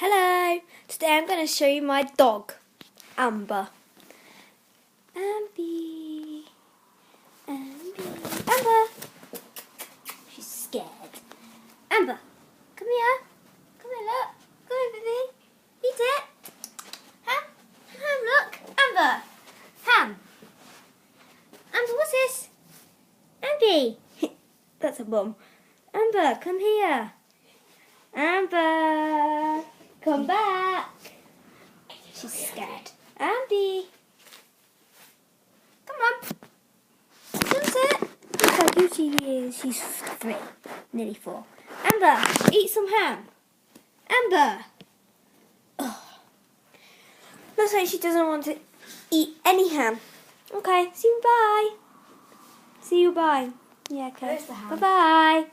Hello! Today I'm going to show you my dog, Amber. Amber. She's scared. Amber, come here. Come here, look. Come here, baby. Eat it. Ham, look. Amber. Ham. Amber, what's this? Amber. That's a bomb. Amber, come here. Amber, come back. She's scared. Amber, come on. That's it. Look how cute she is. She's 3, nearly 4. Amber, eat some ham. Amber. Ugh. Looks like she doesn't want to eat any ham. Okay, see you, bye. See you, bye. Yeah, okay. Where's the ham? Bye-bye.